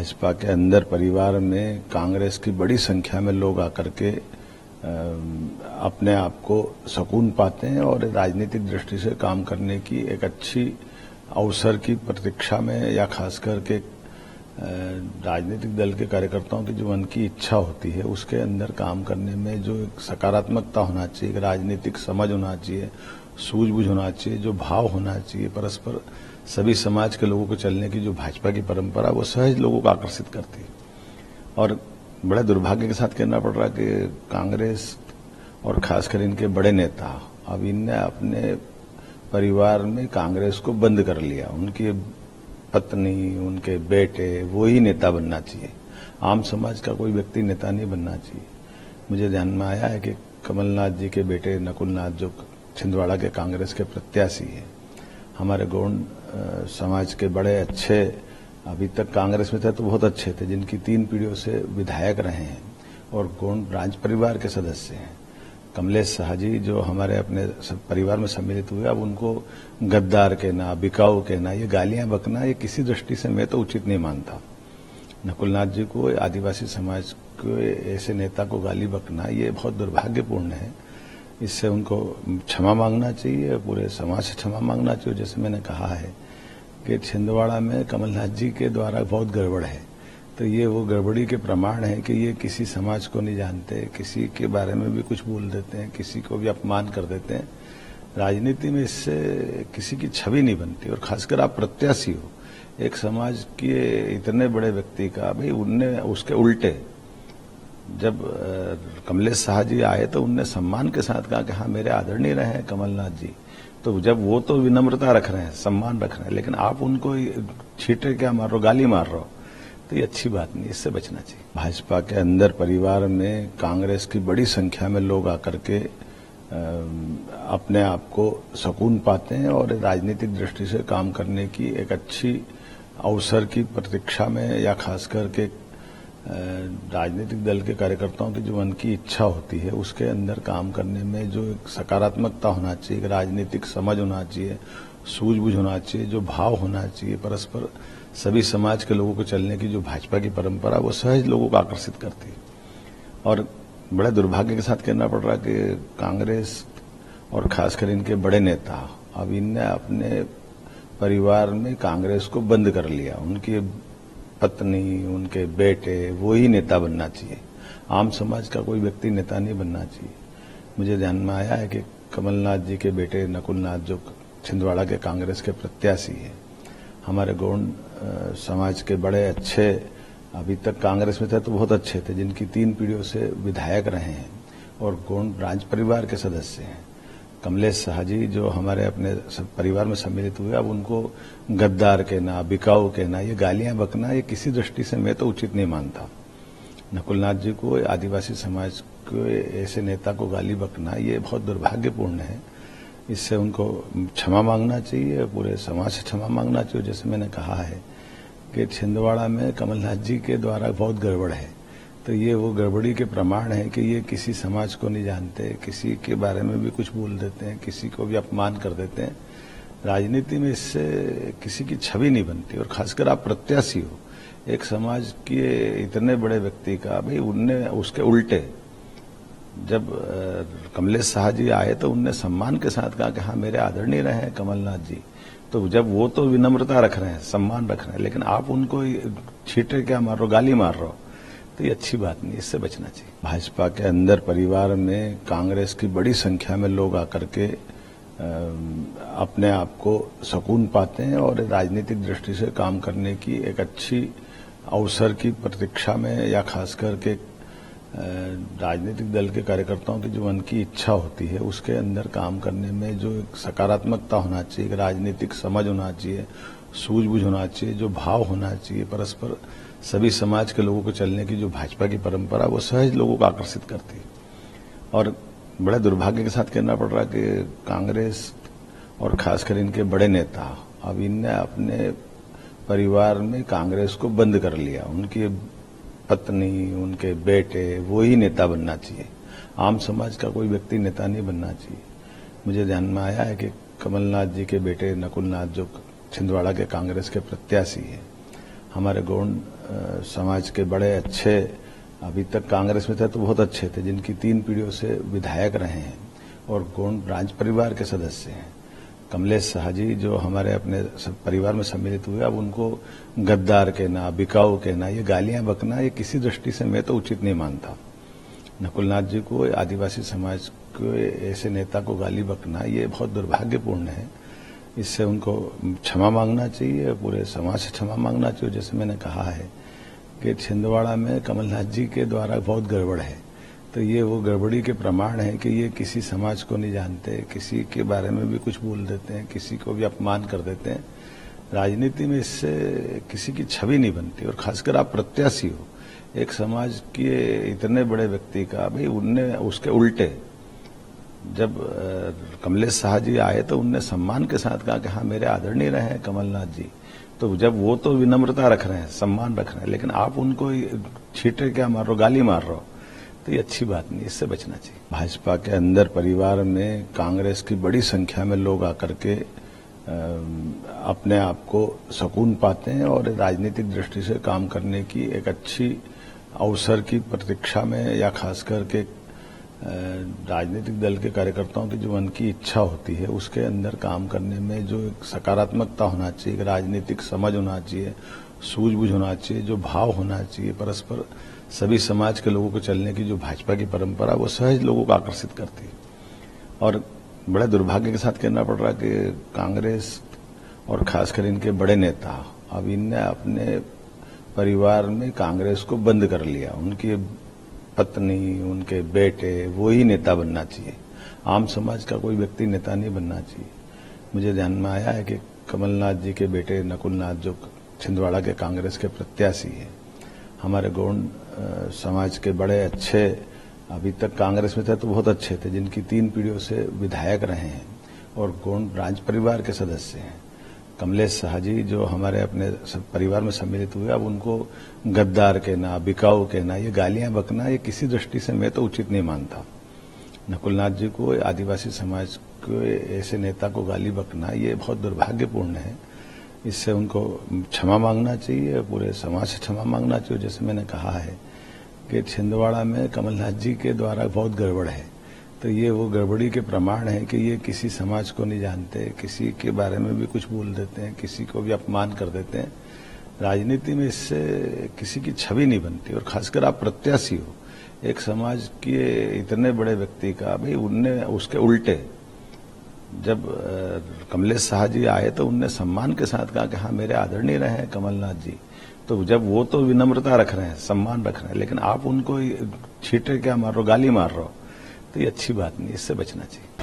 भाजपा के अंदर परिवार में कांग्रेस की बड़ी संख्या में लोग आकर के अपने आप को सुकून पाते हैं और राजनीतिक दृष्टि से काम करने की एक अच्छी अवसर की प्रतीक्षा में या खास करके राजनीतिक दल के कार्यकर्ताओं की जो मन की इच्छा होती है उसके अंदर काम करने में जो एक सकारात्मकता होना चाहिए, एक राजनीतिक समझ होना चाहिए, सूझबूझ होना चाहिए, जो भाव होना चाहिए परस्पर सभी समाज के लोगों को चलने की जो भाजपा की परंपरा वो सहज लोगों को आकर्षित करती है। और बड़े दुर्भाग्य के साथ कहना पड़ रहा है कि कांग्रेस और खासकर इनके बड़े नेता अब इनने अपने परिवार में कांग्रेस को बंद कर लिया। उनकी पत्नी, उनके बेटे वो ही नेता बनना चाहिए, आम समाज का कोई व्यक्ति नेता नहीं बनना चाहिए। मुझे ध्यान में आया है कि कमलनाथ जी के बेटे नकुलनाथ जो छिंदवाड़ा के कांग्रेस के प्रत्याशी हैं, हमारे गौंड समाज के बड़े अच्छे, अभी तक कांग्रेस में थे तो बहुत अच्छे थे, जिनकी 3 पीढ़ियों से विधायक रहे हैं और गौंड राज परिवार के सदस्य हैं। कमलेश शाह जी जो हमारे अपने परिवार में सम्मिलित हुए, अब उनको गद्दार कहना, बिकाऊ कहना, ये गालियां बकना, ये किसी दृष्टि से मैं तो उचित नहीं मानता। नकुलनाथ जी को, आदिवासी समाज के ऐसे नेता को गाली बकना ये बहुत दुर्भाग्यपूर्ण है। इससे उनको क्षमा मांगना चाहिए, पूरे समाज से क्षमा मांगना चाहिए। जैसे मैंने कहा है कि छिंदवाड़ा में कमलनाथ जी के द्वारा बहुत गड़बड़ है, तो ये वो गड़बड़ी के प्रमाण है कि ये किसी समाज को नहीं जानते, किसी के बारे में भी कुछ बोल देते हैं, किसी को भी अपमान कर देते हैं। राजनीति में इससे किसी की छवि नहीं बनती। और खासकर आप प्रत्याशी हो एक समाज के इतने बड़े व्यक्ति का, भाई उनने उसके उल्टे जब कमलेश शाह जी आए तो उनने सम्मान के साथ कहा कि हाँ मेरे आदरणीय रहे हैं कमलनाथ जी। तो जब वो तो विनम्रता रख रहे हैं, सम्मान रख रहे हैं, लेकिन आप उनको छींटे क्या मार रहे हो, गाली मार रहे हो, तो ये अच्छी बात नहीं, इससे बचना चाहिए। भाजपा के अंदर परिवार में कांग्रेस की बड़ी संख्या में लोग आकर के अपने आप को सुकून पाते हैं और राजनीतिक दृष्टि से काम करने की एक अच्छी अवसर की प्रतीक्षा में या खास करके राजनीतिक दल के कार्यकर्ताओं की जो मन की इच्छा होती है उसके अंदर काम करने में जो एक सकारात्मकता होना चाहिए, एक राजनीतिक समझ होना चाहिए, सूझबूझ होना चाहिए, जो भाव होना चाहिए परस्पर सभी समाज के लोगों को चलने की जो भाजपा की परंपरा वो सहज लोगों को आकर्षित करती है। और बड़े दुर्भाग्य के साथ कहना पड़ रहा है कि कांग्रेस और खासकर इनके बड़े नेता अब इनने अपने परिवार में कांग्रेस को बंद कर लिया। उनकी पत्नी, उनके बेटे वो ही नेता बनना चाहिए, आम समाज का कोई व्यक्ति नेता नहीं बनना चाहिए। मुझे ध्यान में आया है कि कमलनाथ जी के बेटे नकुलनाथ जो छिंदवाड़ा के कांग्रेस के प्रत्याशी हैं, हमारे गौंड समाज के बड़े अच्छे, अभी तक कांग्रेस में थे तो बहुत अच्छे थे, जिनकी 3 पीढ़ियों से विधायक रहे हैं और गौंड राज परिवार के सदस्य हैं। कमलेश शाह जी जो हमारे अपने परिवार में सम्मिलित हुए, अब उनको गद्दार कहना, बिकाऊ कहना, ये गालियां बकना, ये किसी दृष्टि से मैं तो उचित नहीं मानता। नकुलनाथ जी को, आदिवासी समाज के ऐसे नेता को गाली बकना ये बहुत दुर्भाग्यपूर्ण है। इससे उनको क्षमा मांगना चाहिए, पूरे समाज से क्षमा मांगना चाहिए। जैसे मैंने कहा है कि छिंदवाड़ा में कमलनाथ जी के द्वारा बहुत गड़बड़ है, तो ये वो गड़बड़ी के प्रमाण है कि ये किसी समाज को नहीं जानते, किसी के बारे में भी कुछ बोल देते हैं, किसी को भी अपमान कर देते हैं। राजनीति में इससे किसी की छवि नहीं बनती। और खासकर आप प्रत्याशी हो एक समाज के इतने बड़े व्यक्ति का, भाई उनने उसके उल्टे जब कमलेश शाह जी आए तो उनने सम्मान के साथ कहा कि हाँ मेरे आदरणीय रहे हैं कमलनाथ जी। तो जब वो तो विनम्रता रख रहे हैं, सम्मान रख रहे हैं, लेकिन आप उनको छींटे क्या मार रहे हो, गाली मार रहे हो, तो ये अच्छी बात नहीं, इससे बचना चाहिए। भाजपा के अंदर परिवार में कांग्रेस की बड़ी संख्या में लोग आकर के अपने आप को सुकून पाते हैं और राजनीतिक दृष्टि से काम करने की एक अच्छी अवसर की प्रतीक्षा में या खास करके राजनीतिक दल के कार्यकर्ताओं की जो मन की इच्छा होती है उसके अंदर काम करने में जो एक सकारात्मकता होना चाहिए, एक राजनीतिक समझ होना चाहिए, सूझबूझ होना चाहिए, जो भाव होना चाहिए परस्पर सभी समाज के लोगों को चलने की जो भाजपा की परंपरा वो सहज लोगों को आकर्षित करती है। और बड़े दुर्भाग्य के साथ कहना पड़ रहा है कि कांग्रेस और खासकर इनके बड़े नेता अब इनने अपने परिवार में कांग्रेस को बंद कर लिया। उनकी पत्नी, उनके बेटे वो ही नेता बनना चाहिए, आम समाज का कोई व्यक्ति नेता नहीं बनना चाहिए। मुझे ध्यान में आया है कि कमलनाथ जी के बेटे नकुलनाथ जो छिंदवाड़ा के कांग्रेस के प्रत्याशी हैं, हमारे गौंड समाज के बड़े अच्छे, अभी तक कांग्रेस में थे तो बहुत अच्छे थे, जिनकी 3 पीढ़ियों से विधायक रहे हैं और गोंड राज परिवार के सदस्य हैं। कमलेश शाह जी जो हमारे अपने परिवार में सम्मिलित हुए, अब उनको गद्दार कहना, बिकाऊ कहना, ये गालियां बकना, ये किसी दृष्टि से मैं तो उचित नहीं मानता। नकुलनाथ जी को, आदिवासी समाज के ऐसे नेता को गाली बकना, ये बहुत दुर्भाग्यपूर्ण है। इससे उनको क्षमा मांगना चाहिए, पूरे समाज से क्षमा मांगना चाहिए। जैसे मैंने कहा है कि छिंदवाड़ा में कमलनाथ जी के द्वारा बहुत गड़बड़ है, तो ये वो गड़बड़ी के प्रमाण है कि ये किसी समाज को नहीं जानते, किसी के बारे में भी कुछ बोल देते हैं, किसी को भी अपमान कर देते हैं। राजनीति में इससे किसी की छवि नहीं बनती, और खासकर आप प्रत्याशी हो एक समाज के इतने बड़े व्यक्ति का। भाई उनने उसके उल्टे जब कमलेश शाह जी आए तो उनने सम्मान के साथ कहा कि हाँ मेरे आदरणीय रहे हैं कमलनाथ जी। तो जब वो तो विनम्रता रख रहे हैं, सम्मान रख रहे हैं, लेकिन आप उनको छींटे क्या मार रहे हो, गाली मार रहे हो, तो ये अच्छी बात नहीं, इससे बचना चाहिए। भाजपा के अंदर परिवार में कांग्रेस की बड़ी संख्या में लोग आकर के अपने आप को सुकून पाते हैं और राजनीतिक दृष्टि से काम करने की एक अच्छी अवसर की प्रतीक्षा में, या खास करके राजनीतिक दल के कार्यकर्ताओं की जो मन की इच्छा होती है उसके अंदर काम करने में जो एक सकारात्मकता होना चाहिए, राजनीतिक समझ होना चाहिए, सूझबूझ होना चाहिए, जो भाव होना चाहिए परस्पर सभी समाज के लोगों को चलने की जो भाजपा की परंपरा, वो सहज लोगों को आकर्षित करती है। और बड़े दुर्भाग्य के साथ कहना पड़ रहा कि कांग्रेस और खासकर इनके बड़े नेता अब इनने अपने परिवार में कांग्रेस को बंद कर लिया। उनकी पत्नी, उनके बेटे, वो ही नेता बनना चाहिए। आम समाज का कोई व्यक्ति नेता नहीं बनना चाहिए। मुझे ध्यान में आया है कि कमलनाथ जी के बेटे नकुलनाथ जो छिंदवाड़ा के कांग्रेस के प्रत्याशी हैं, हमारे गोंड समाज के बड़े अच्छे, अभी तक कांग्रेस में थे तो बहुत अच्छे थे, जिनकी 3 पीढ़ियों से विधायक रहे हैं और गोंड राज परिवार के सदस्य हैं। कमलेश शाह जी जो हमारे अपने परिवार में सम्मिलित हुए, अब उनको गद्दार कहना, बिकाऊ कहना, ये गालियां बकना, ये किसी दृष्टि से मैं तो उचित नहीं मानता। नकुलनाथ जी को, आदिवासी समाज के ऐसे नेता को गाली बकना, ये बहुत दुर्भाग्यपूर्ण है। इससे उनको क्षमा मांगना चाहिए, पूरे समाज से क्षमा मांगना चाहिए। जैसे मैंने कहा है कि छिंदवाड़ा में कमलनाथ जी के द्वारा बहुत गड़बड़ है, तो ये वो गड़बड़ी के प्रमाण है कि ये किसी समाज को नहीं जानते, किसी के बारे में भी कुछ बोल देते हैं, किसी को भी अपमान कर देते हैं। राजनीति में इससे किसी की छवि नहीं बनती, और खासकर आप प्रत्याशी हो एक समाज के इतने बड़े व्यक्ति का। भाई उनने उसके उल्टे जब कमलेश शाह जी आए तो उनने सम्मान के साथ कहा कि हाँ मेरे आदरणीय रहे हैं कमलनाथ जी। तो जब वो तो विनम्रता रख रहे हैं, सम्मान रख रहे हैं, लेकिन आप उनको छींटे क्या मार रहे हो, गाली मार रहे हो, तो ये अच्छी बात नहीं, इससे बचना चाहिए।